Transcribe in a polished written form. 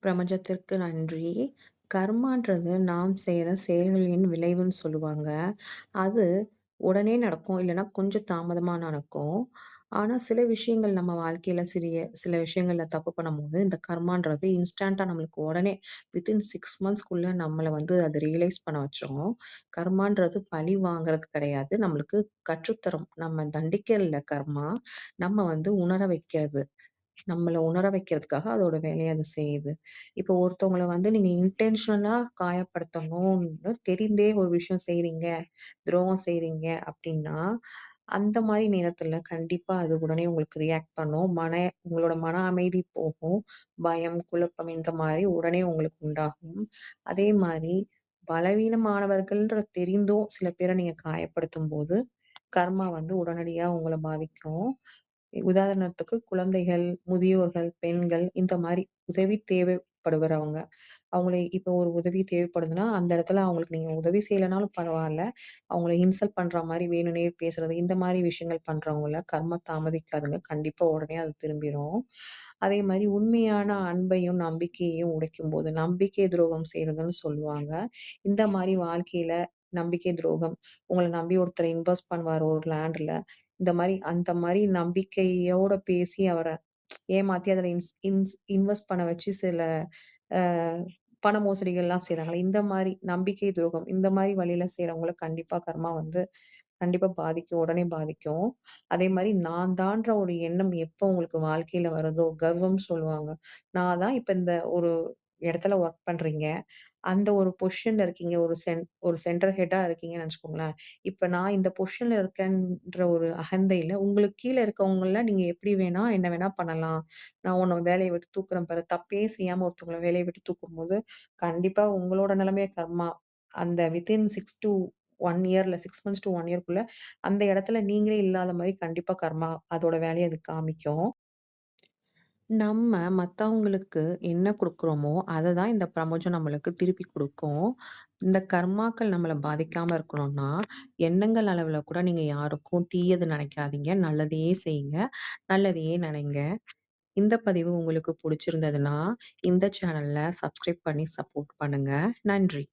பிரபஞ்சத்திற்கு நன்றி. கர்மான்றது நாம் செய்ற செயல்களின் விளைவுன்னு சொல்லுவாங்க. அது உடனே நடக்கும். இல்லன்னா கொஞ்சம் தாமதமா நடக்கும். ஆனா, சில விஷயங்கள் நம்ம வாழ்க்கையில சில விஷயங்கள்ல தப்பு பண்ணும்போது, இந்த கர்மான்றது இன்ஸ்டன்ட்டா நம்மளுக்கு உடனே வித்தின் 6 மந்த்ஸ்க்குள்ள நம்மள வந்து அது ரியலைஸ் பண்ண வச்சுரும். கர்மான்றது பழி வாங்குறது கிடையாது. நம்மளுக்கு கற்றுத்தரும். நம்ம தண்டிக்கல கர்மா. நம்ம வந்து உணர வைக்கிறது. நம்மள உணர வைக்கிறதுக்காக அதோட வேலைய அது செய்யுது. இப்போ ஒருத்தவங்கள வந்து நீங்க இன்டென்ஷனலா காயப்படுத்தணும்னு தெரிந்தே ஒரு விஷயம் செய்றீங்க, துரோகம் செய்றீங்க அப்டின்னா, அந்த மாரி நேரத்துல கண்டிப்பா அது உடனே உங்களுக்கு ரியாக்ட் பண்ணும். உங்களோட மன அமைதி போகும். பயம், குழப்பம் இந்த மாரி உடனே உங்களுக்கு உண்டாகும். அதே மாரி பலவீனமானவர்கள்ன்ற தெரிந்தும் சில பேர நீங்க காயப்படுத்தும்போது, கர்மா வந்து உடனடியா உங்கள பாதிக்கும். உதாரணத்துக்கு குழந்தைகள், முதியோர்கள், பெண்கள் இந்த மாரி உதவி தேவைப்படுபறவங்க. அவங்கள இப்போ ஒரு உதவி தேவைப்படுதுன்னா, அந்த இடத்துல அவங்களுக்கு நீங்க உதவி செய்யலனாலும் பரவால்ல. அவங்கள இன்சல்ட் பண்ற மாரி வேணும்னே பேசுறது, இந்த மாரி விஷயங்கள் பண்றவங்கள கர்மா தாமதிக்காதுங்க. கண்டிப்பா உடனே அது திரும்பிரும். அதே மாரி உண்மையான அன்பையும், நம்பிக்கையையும் உடைக்கும்போது, நம்பிக்கை துரோகம் செய்றதுன்னு சொல்லுவாங்க. இந்த மாரி வாழ்க்கையில நம்பிக்கை துரோகம், உங்கள நம்பி ஒருத்தர் இன்வெஸ்ட் பண்ணுவாரு ஒரு லேண்ட்ல. அந்த மாரி நம்பிக்கையோட பேசி அவர ஏமாத்தி அதில இன்ஸ் இன்ஸ் இன்வெஸ்ட் பண்ண வச்சு சில அ பண மோசடிகள்லாம் செய்றாங்கல்ல. இந்த மாரி நம்பிக்கை துரோகம், இந்த மாரி வழியில செய்றவங்கள கண்டிப்பா கர்மா வந்து கண்டிப்பா பாதிக்கும். உடனே பாதிக்கும். அதே மாரி நான் தான்ற ஒரு எண்ணம் எப்போ உங்களுக்கு வாழ்க்கையில வருதோ, கர்வம் சொல்லுவாங்க. நான் தான் இப்ப இந்த ஒரு இடத்துல ஒர்க் பண்றீங்க. அந்த ஒரு பொசிஷன்ல இருக்கீங்க. ஒரு சென்டர் ஹெட்டா இருக்கீங்கன்னு நெனச்சுக்கோங்களேன். இப்ப நான் இந்த பொசிஷன்ல இருக்கேன்ற ஒரு அகந்தையில, உங்களுக்கு கீழ இருக்கவங்கள நீங்க எப்படி வேணா, என்ன வேணா பண்ணலாம். நான் உன்ன வேலைய விட்டு தூக்குறேன் பாரு. தப்பே செய்யாம ஒருத்தவங்கள வேலைய விட்டு தூக்கும்போது, கண்டிப்பா உங்களோட நிலைமை கர்மா. அந்த வித்தின் 6 டூ 1 இயர்ல 6 மந்த்ஸ் டூ 1 இயர்க்குள்ள அந்த இடத்துல நீங்களே இல்லாத மாரி கண்டிப்பா கர்மா அதோட வேலைய அது காமிக்கும். நம்ம மத்தவங்களுக்கு என்ன குடுக்குறோமோ, அத தான் இந்த பிரபஞ்சம் நம்மளுக்கு திருப்பி குடுக்கும். இந்த கர்மாக்கள் நம்மள பாதிக்காம இருக்கணும்னா, எண்ணங்கள் அளவுல கூட நீங்க யாருக்கும் தீயது நெனைக்காதீங்க. நல்லதையே செய்யுங்க. நல்லதையே நெனைங்க. இந்த பதிவு உங்களுக்கு புடிச்சிருந்ததுன்னா, இந்த சேனல்ல சப்ஸ்கிரைப் பண்ணி சப்போர்ட் பண்ணுங்க. நன்றி.